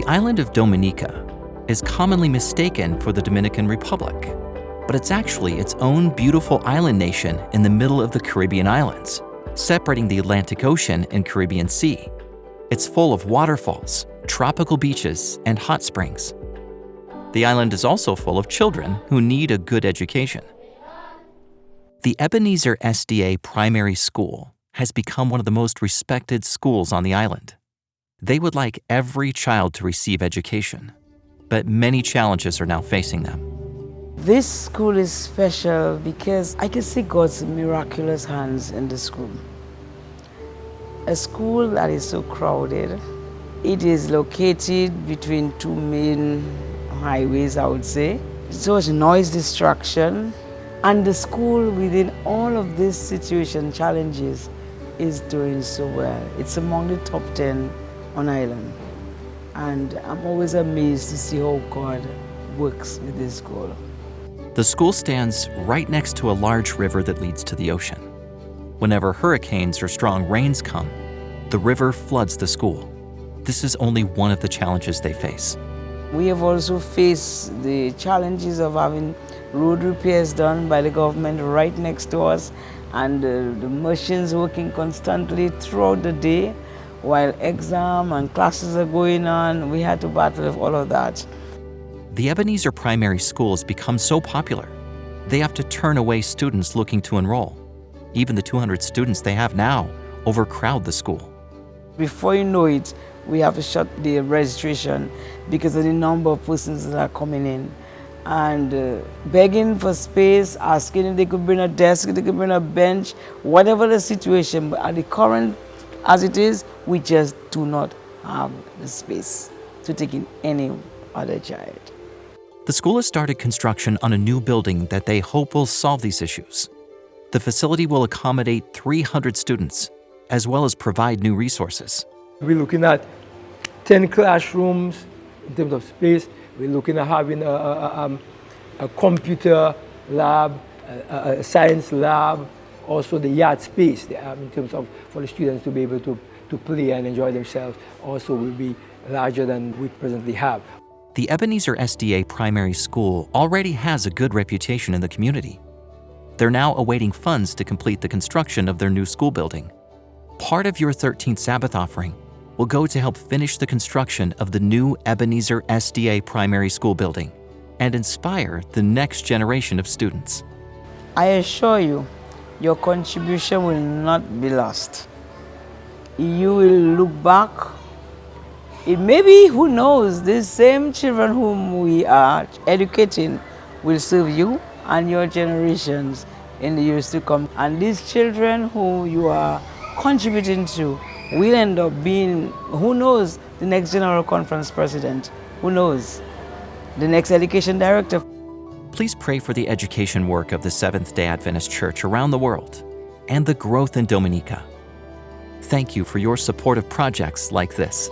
The island of Dominica is commonly mistaken for the Dominican Republic, but it's actually its own beautiful island nation in the middle of the Caribbean islands, separating the Atlantic Ocean and Caribbean Sea. It's full of waterfalls, tropical beaches, and hot springs. The island is also full of children who need a good education. The Ebenezer SDA Primary School has become one of the most respected schools on the island. They would like every child to receive education, but many challenges are now facing them. This school is special because I can see God's miraculous hands in the school. A school that is so crowded. It is located between two main highways, I would say. So much noise distraction. And the school, within all of these situation challenges, is doing so well. It's among the top 10 on island. And I'm always amazed to see how God works with this school. The school stands right next to a large river that leads to the ocean. Whenever hurricanes or strong rains come, the river floods the school. This is only one of the challenges they face. We have also faced the challenges of having road repairs done by the government right next to us, and the machines working constantly throughout the day while exam and classes are going on. We had to battle with all of that. The Ebenezer Primary School has become so popular, they have to turn away students looking to enroll. Even the 200 students they have now overcrowd the school. Before you know it, we have to shut the registration because of the number of persons that are coming in and begging for space, asking if they could bring a desk, if they could bring a bench, whatever the situation. But at the current, as it is, we just do not have the space to take in any other child. The school has started construction on a new building that they hope will solve these issues. The facility will accommodate 300 students, as well as provide new resources. We're looking at 10 classrooms in terms of space. We're looking at having a computer lab, a science lab, also the yard space in terms of for the students to be able to play and enjoy themselves also will be larger than we presently have. The Ebenezer SDA Primary School already has a good reputation in the community. They're now awaiting funds to complete the construction of their new school building. Part of your 13th Sabbath offering will go to help finish the construction of the new Ebenezer SDA Primary School building and inspire the next generation of students. I assure you, your contribution will not be lost. You will look back. It may be, who knows, these same children whom we are educating will serve you and your generations in the years to come. And these children who you are contributing to will end up being, who knows, the next General Conference President, who knows, the next Education Director. Please pray for the education work of the Seventh-day Adventist Church around the world and the growth in Dominica. Thank you for your support of projects like this.